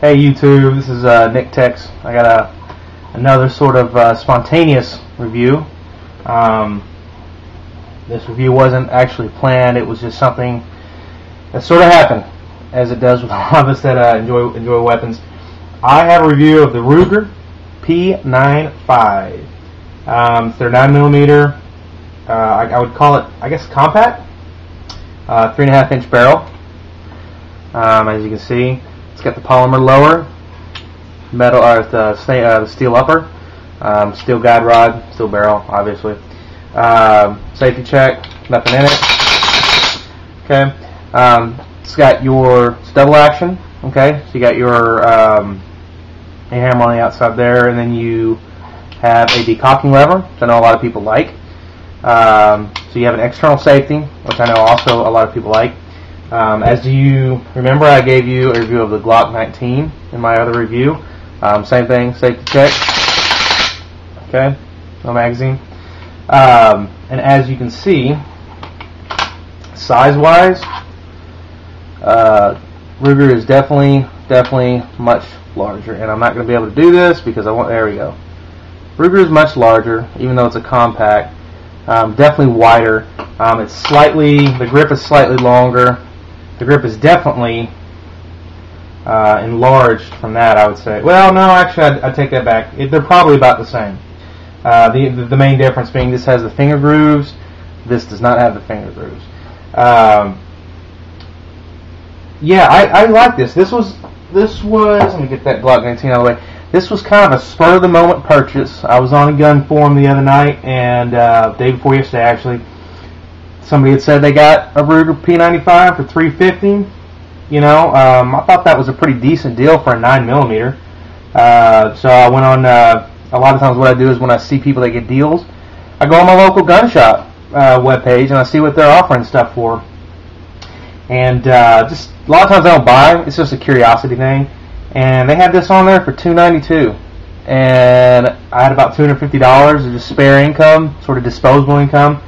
Hey YouTube, this is Nick Tex. I got another sort of spontaneous review. This review wasn't actually planned. It was just something that sort of happened, as it does with a lot of us that enjoy weapons. I have a review of the Ruger P95. It's their 9mm. I would call it, I guess, compact. 3.5 inch barrel. As you can see, it's got the polymer lower, metal, the steel upper, steel guide rod, steel barrel, obviously. Safety check, nothing in it. Okay. It's got it's double action. Okay, so you got your hammer on the outside there, and then you have a decocking lever, which I know a lot of people like. So you have an external safety, which I know also a lot of people like. As you remember, I gave you a review of the Glock 19 in my other review. Same thing, safety check. Okay, no magazine. And as you can see, size-wise, Ruger is definitely much larger. And I'm not going to be able to do this because there we go. Ruger is much larger, even though it's a compact. Definitely wider. The grip is slightly longer. The grip is definitely enlarged from that, I would say. Well, no, actually, I take that back. They're probably about the same. The main difference being this has the finger grooves. This does not have the finger grooves. Yeah, I like this. This was. Let me get that Glock 19 out of the way. This was kind of a spur-of-the-moment purchase. I was on a gun forum the other night, and day before yesterday, actually. Somebody had said they got a Ruger P95 for $350. You know, I thought that was a pretty decent deal for a 9mm. So I went on. A lot of times, what I do is when I see people that get deals, I go on my local gun shop webpage and I see what they're offering stuff for. And just a lot of times I don't buy. It's just a curiosity thing. And they had this on there for $292. And I had about $250 of just spare income, sort of disposable income.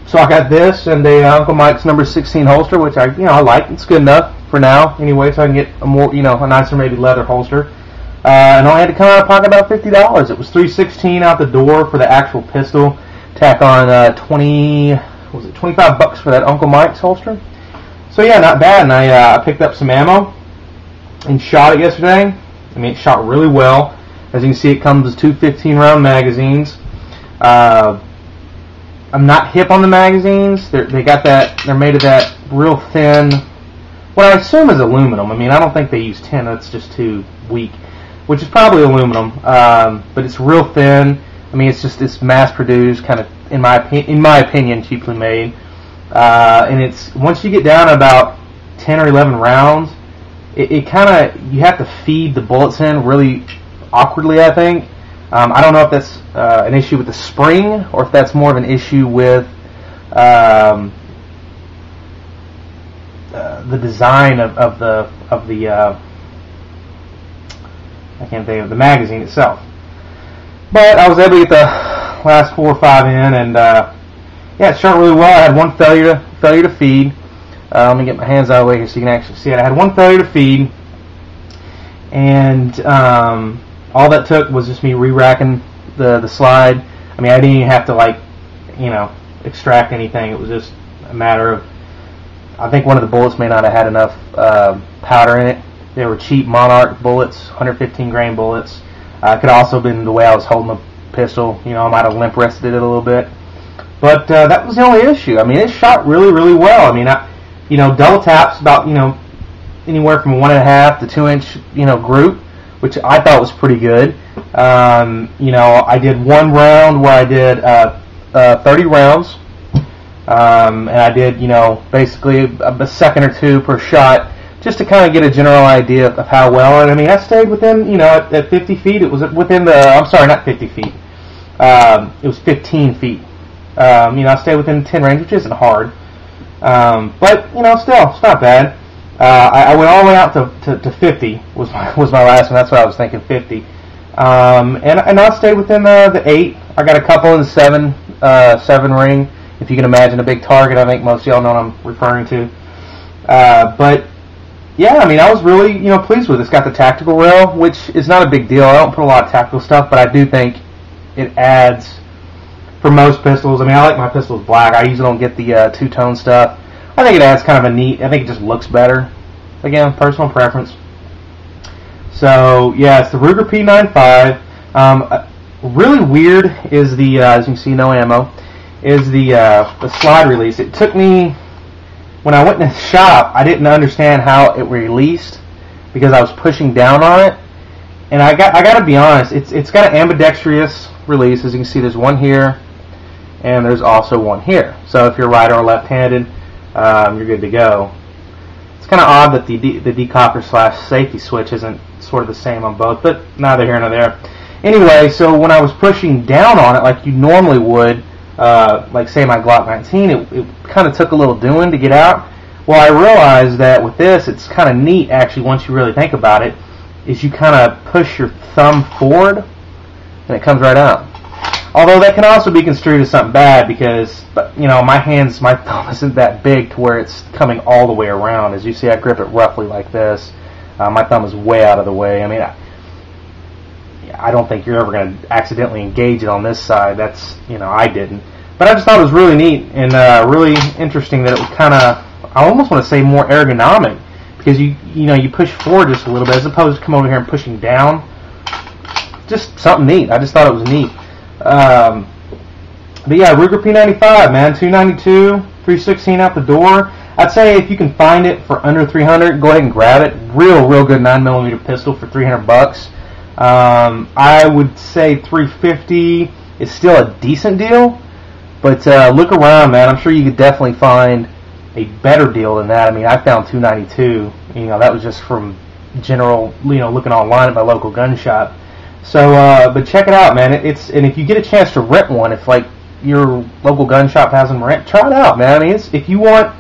So I got this and a Uncle Mike's number 16 holster, which I like. It's good enough for now, anyway. So I can get a more, a nicer maybe leather holster. And I had to come out of pocket about $50. It was $316 out the door for the actual pistol. Tack on 25 bucks for that Uncle Mike's holster. So yeah, not bad. And I picked up some ammo and shot it yesterday. I mean, it shot really well. As you can see, it comes with two 15-round magazines. I'm not hip on the magazines. They're made of that real thin, what I assume is aluminum. I mean, I don't think they use tin. That's just too weak. Which is probably aluminum, but it's real thin. I mean, it's mass-produced, kind of, in my opinion, cheaply made. And it's once you get down to about 10 or 11 rounds, it kind of, you have to feed the bullets in really awkwardly, I think. I don't know if that's an issue with the spring or if that's more of an issue with the design of the I can't think of the magazine itself. But I was able to get the last 4 or 5 in, and yeah, it shot really well. I had one failure to feed. Let me get my hands out of the way here so you can actually see it. I had one failure to feed, and all that took was just me re-racking the slide. I mean, I didn't even have to extract anything. It was just a matter of, I think one of the bullets may not have had enough powder in it. They were cheap Monarch bullets, 115 grain bullets. Could also have been the way I was holding the pistol. I might have limp wristed it a little bit. But that was the only issue. I mean, it shot really, really well. I mean, double taps about, anywhere from 1.5 to 2 inch, group, which I thought was pretty good. I did one round where I did 30 rounds. And I did, basically a second or two per shot, just to kind of get a general idea of how well. And I mean, I stayed within, at 50 feet. It was within I'm sorry, not 50 feet. It was 15 feet. I stayed within 10 range, which isn't hard. But, still, it's not bad. I went all the way out to 50 was my last one. That's what I was thinking, 50. And I stayed within the 8. I got a couple in the 7 ring. If you can imagine a big target, I think most of y'all know what I'm referring to. But yeah, I mean, I was really, pleased with it. It's got the tactical rail, which is not a big deal. I don't put a lot of tactical stuff, but I do think it adds for most pistols. I mean, I like my pistols black. I usually don't get the two-tone stuff. I think it adds kind of a neat, I think it just looks better. Again, personal preference. So, yeah, it's the Ruger P95. Really weird is the, as you can see, no ammo, is the slide release. It took me, when I went in the shop, I didn't understand how it released because I was pushing down on it. And I got to be honest, it's got an ambidextrous release. As you can see, there's one here, and there's also one here. So if you're right or left-handed, you're good to go. It's kind of odd that the decocker / safety switch isn't sort of the same on both, but neither here nor there. Anyway, so when I was pushing down on it like you normally would, like say my Glock 19, it kind of took a little doing to get out. Well, I realized that with this, it's kind of neat actually once you really think about it, is you kind of push your thumb forward and it comes right out. Although that can also be construed as something bad because, my thumb isn't that big to where it's coming all the way around. As you see, I grip it roughly like this. My thumb is way out of the way. I mean, I don't think you're ever going to accidentally engage it on this side. That's, I didn't. But I just thought it was really neat and really interesting that it was kind of, I almost want to say more ergonomic because you push forward just a little bit as opposed to come over here and pushing down. Just something neat. I just thought it was neat. But yeah, Ruger P95, man, $292, 316 out the door. I'd say if you can find it for under $300, go ahead and grab it. Real good 9mm pistol for $300. I would say $350 is still a decent deal, but look around, man. I'm sure you could definitely find a better deal than that. I mean, I found $292. That was just from general, looking online at my local gun shop. So, but check it out, man. And if you get a chance to rent one, if like your local gun shop has them rent, try it out, man. I mean, if you want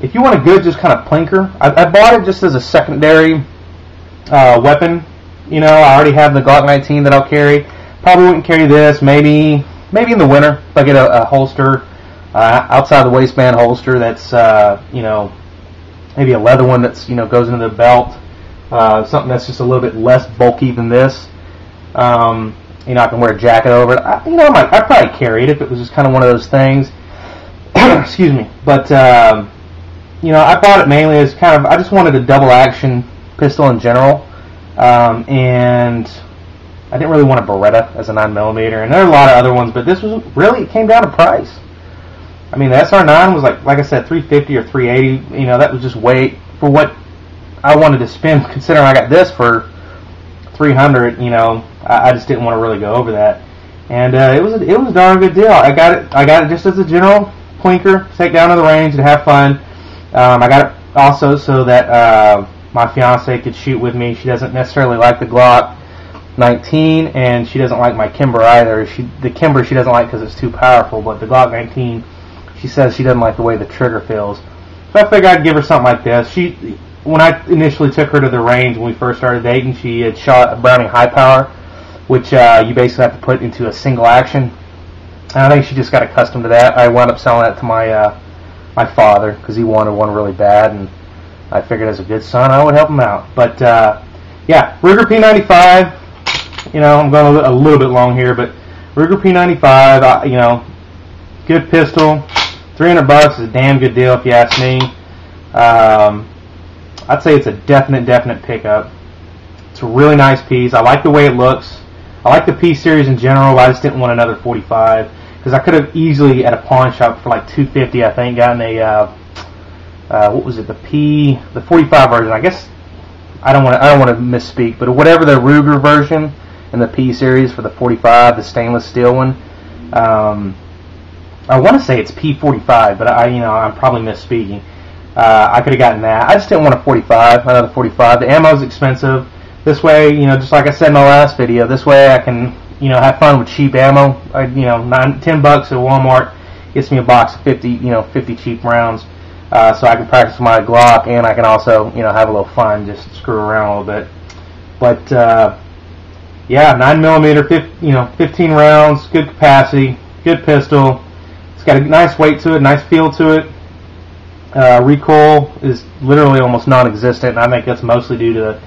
a good just kind of plinker, I bought it just as a secondary weapon. I already have the Glock 19 that I'll carry. Probably wouldn't carry this. Maybe in the winter if I get a holster outside the waistband holster that's maybe a leather one that's goes into the belt. Something that's just a little bit less bulky than this. I can wear a jacket over it. I'd probably carry it if it was just kind of one of those things. Excuse me. But I bought it mainly as kind of, I just wanted a double action pistol in general. And I didn't really want a Beretta as a 9mm, and there are a lot of other ones, but this was really, it came down to price. I mean, the SR9 was like I said, $350 or $380. That was just way for what I wanted to spend. Considering I got this for $300, I just didn't want to really go over that. And it was a darn good deal. I got it just as a general plinker, take down to the range and have fun. I got it also so that my fiance could shoot with me. She doesn't necessarily like the Glock 19, and she doesn't like my Kimber either. The Kimber she doesn't like because it's too powerful, but the Glock 19, she says she doesn't like the way the trigger feels. So I figured I'd give her something like this. When I initially took her to the range when we first started dating, she had shot a Browning high power, which you basically have to put into a single action. And I think she just got accustomed to that. I wound up selling that to my father because he wanted one really bad, and I figured as a good son I would help him out. But yeah, Ruger P95. I'm going a little bit long here, but Ruger P95. Good pistol. $300 is a damn good deal if you ask me. I'd say it's a definite pickup. It's a really nice piece. I like the way it looks. I like the P series in general. I just didn't want another 45 because I could have easily at a pawn shop for like $250. I think gotten a what was it? The 45 version. I guess I don't want to misspeak, but whatever the Ruger version in the P series for the 45, the stainless steel one. I want to say it's P45, but I'm probably misspeaking. I could have gotten that. I just didn't want a 45, another 45. The ammo's expensive. This way, just like I said in my last video, this way I can, have fun with cheap ammo. $10 at Walmart gets me a box of 50 cheap rounds. So I can practice my Glock, and I can also, have a little fun, just screw around a little bit. But yeah, 9mm, 15 rounds, good capacity, good pistol. It's got a nice weight to it, nice feel to it. Recoil is literally almost non-existent, and I think that's mostly due to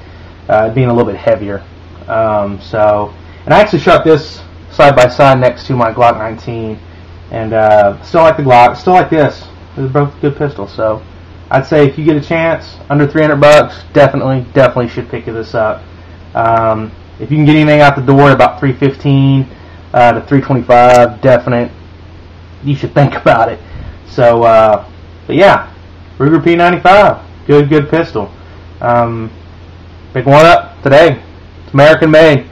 being a little bit heavier. And I actually shot this side by side next to my Glock 19, and still like the Glock, still like this. They're both good pistols, so I'd say if you get a chance, under $300, definitely should pick this up. If you can get anything out the door at about $315 to $325, definite, you should think about it. So, but yeah, Ruger P95, good pistol. Pick one up today. It's American made.